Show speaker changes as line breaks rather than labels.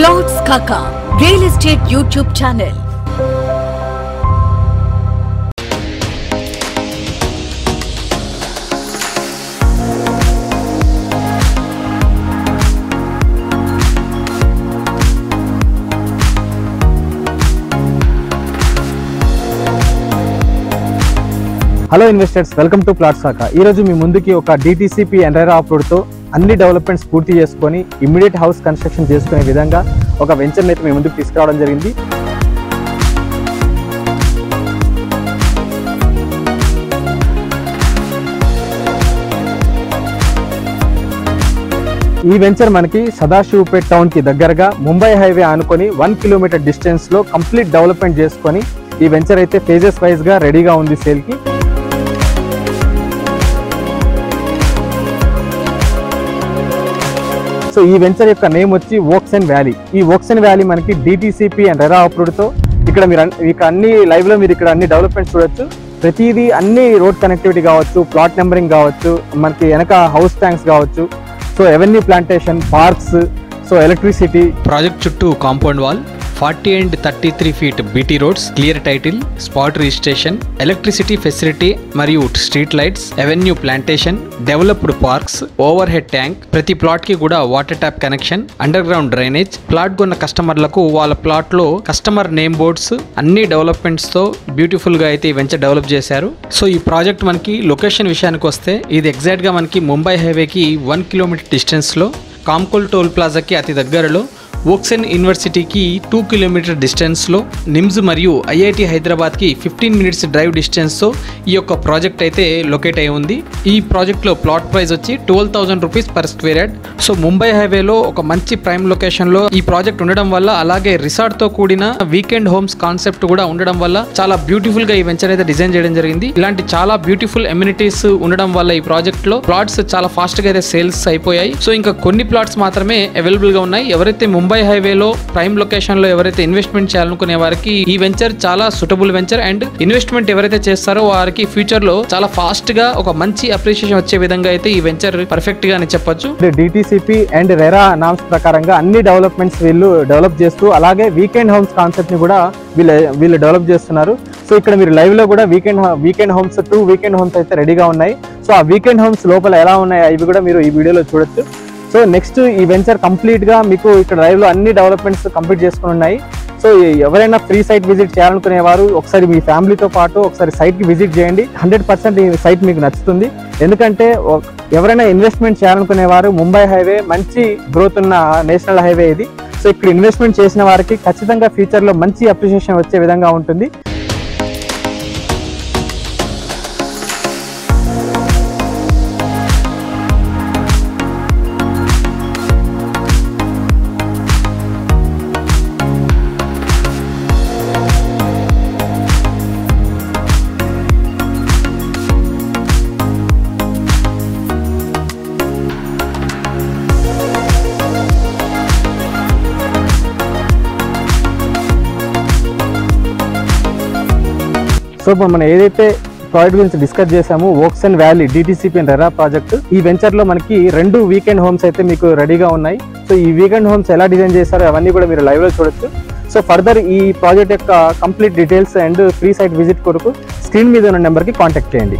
Plots Kaka Real Estate YouTube channel.
Hello investors, welcome to plots కాకా. ఈరోజు మీ ముందుకి ఒక DTCP ఎన్రైరా అప్రూవ్డ్తో అన్ని డెవలప్మెంట్స్ పూర్తి చేసుకొని ఇమ్మీడియట్ హౌస్ కన్స్ట్రక్షన్ చేసుకునే విధంగా ఒక వెంచర్ని అయితే మీ ముందుకు తీసుకురావడం జరిగింది. ఈ వెంచర్ మనకి సదాశివపేట్ టౌన్కి దగ్గరగా ముంబై హైవే ఆనుకొని 1 కిలోమీటర్ డిస్టెన్స్లో కంప్లీట్ డెవలప్మెంట్ చేసుకొని ఈ వెంచర్ అయితే ఫేజెస్ వైజ్గా రెడీగా ఉంది సేల్కి. సో ఈ వెంచర్ యొక్క నేమ్ వచ్చి ఓక్సన్ వ్యాలీ. ఈ ఓక్సన్ వ్యాలీ మనకి DTCP అండ్ రెరా అప్రూవ్డ్తో ఇక్కడ మీరు అన్ని లైవ్లో మీరు ఇక్కడ అన్ని డెవలప్మెంట్స్ చూడొచ్చు. ప్రతిదీ అన్ని రోడ్ కనెక్టివిటీ కావచ్చు, ప్లాట్ నెంబరింగ్ కావచ్చు, మనకి వెనక హౌస్ ట్యాంక్స్ కావచ్చు, so avenue plantation, parks, so electricity.
Project చుట్టూ compound wall, 40 and 33 feet BT roads, clear title, spot registration, electricity facility మరియు street lights, avenue plantation, developed parks, overhead tank, ప్రతి plot కి కూడా water tap connection, underground drainage, plot కొన్న కస్టమర్లకు వాళ్ళ plot లో customer name boards, అన్ని developments తో బ్యూటిఫుల్ గా అయితే ఈ వెంచర్ డెవలప్ చేశారు. సో ఈ ప్రాజెక్ట్ మనకి లొకేషన్ విషయానికి వస్తే ఇది ఎగ్జాక్ట్ గా మనకి ముంబై హైవేకి 1 కిలోమీటర్ డిస్టెన్స్ లో, కామ్కోల్ టోల్ ప్లాజాకి అతి దగ్గరలో, ఓక్సన్ యూనివర్సిటీకి 2 కిలోమీటర్ డిస్టెన్స్లో, నిమ్స్ మరియు IIT హైదరాబాద్కి 15 minutes డ్రైవ్ డిస్టెన్స్తో ఈ యొక్క ప్రాజెక్ట్ అయితే లొకేట్ అయి ఉంది. ఈ ప్రాజెక్ట్లో ప్లాట్ ప్రైస్ వచ్చి 12,000 rupees per square yard. So Mumbai హైవేలో ఒక మంచి ప్రైమ్ లొకేషన్లో ఈ ప్రాజెక్ట్ ఉండడం వల్ల, అలాగే రిసార్ట్తో కూడిన వీకెండ్ హోమ్స్ కాన్సెప్ట్ కూడా ఉండడం వల్ల చాలా బ్యూటిఫుల్గా ఈ వెంచర్ అయితే డిజైన్ చేయడం జరిగింది. ఇలాంటి చాలా బ్యూటిఫుల్ ఎమ్యూనిటీస్ ఉండడం వల్ల ఈ ప్రాజెక్ట్లో ప్లాట్స్ చాలా ఫాస్ట్గా అయితే సేల్స్ అయిపోయాయి. సో ఇంకా కొన్ని ప్లాట్స్ మాత్రమే అవైలబుల్గా ఉన్నాయి. ఎవరైతే ముంబై హైవేలో ప్రైమ్ లొకేషన్ లో ఎవరైతే ఇన్వెస్ట్మెంట్ చేయాలనుకునే వారికి ఈ వెంచర్ చాలా సూటబుల్ వెంచర్. అండ్ ఇన్వెస్ట్మెంట్ ఎవరైతే చేస్తారో వారికి ఫ్యూచర్ లో చాలా ఫాస్ట్ గా ఒక మంచి అప్రిషియేషన్ వచ్చే విధంగా అయితే ఈ వెంచర్ పర్ఫెక్ట్ గా అని చెప్పొచ్చు.
DTCP అండ్ రెరా నామ్స్ ప్రకారంగా అన్ని డెవలప్మెంట్స్ వీళ్ళు డెవలప్ చేస్తూ, అలాగే వీకెండ్ హోమ్స్ కాన్సెప్ట్ ని కూడా వీళ్ళు డెవలప్ చేస్తున్నారు. సో ఇక్కడ మీరు లైవ్ లో కూడా వీకెండ్ హోమ్స్ 2 వీకెండ్ హోమ్స్ అయితే రెడీగా ఉన్నాయి. సో ఆ వీకెండ్ హోమ్స్ లోపల ఎలా ఉన్నాయి అవి కూడా మీరు ఈ వీడియోలో చూడొచ్చు. సో నెక్స్ట్ ఈ వెంచర్ కంప్లీట్ గా మీకు ఇక్కడ లైవ్ లో అన్ని డెవలప్మెంట్స్ కంప్లీట్ చేసుకుని ఉన్నాయి. సో ఎవరైనా ఫ్రీ సైట్ విజిట్ చేయాలనుకునేవారు ఒకసారి మీ ఫ్యామిలీతో పాటు ఒకసారి సైట్ కి విజిట్ చేయండి. 100% ఈ సైట్ మీకు నచ్చుతుంది. ఎందుకంటే ఎవరైనా ఇన్వెస్ట్మెంట్ చేయాలనుకునేవారు, ముంబై హైవే మంచి గ్రోత్ ఉన్న నేషనల్ హైవే ఇది. సో ఇక్కడ ఇన్వెస్ట్మెంట్ చేసిన వారికి ఖచ్చితంగా ఫ్యూచర్ లో మంచి అప్రిషియేషన్ వచ్చే విధంగా ఉంటుంది. సో ఇప్పుడు మనం ఏదైతే ప్రాజెక్ట్ గురించి డిస్కస్ చేసామో ఓక్సన్ valley DTCP and RERA project, ఈ వెంచర్ లో మనకి 2 వీకెండ్ హోమ్స్ అయితే మీకు రెడీగా ఉన్నాయి. సో ఈ వీకెండ్ హోమ్స్ ఎలా డిజైన్ చేశారో అవన్నీ కూడా మీరు లైవ్ లో చూడొచ్చు. సో ఫర్దర్ ఈ ప్రాజెక్ట్ యొక్క complete details and free site visit కొరకు స్క్రీన్ మీద ఉన్న నెంబర్కి కాంటాక్ట్ చేయండి.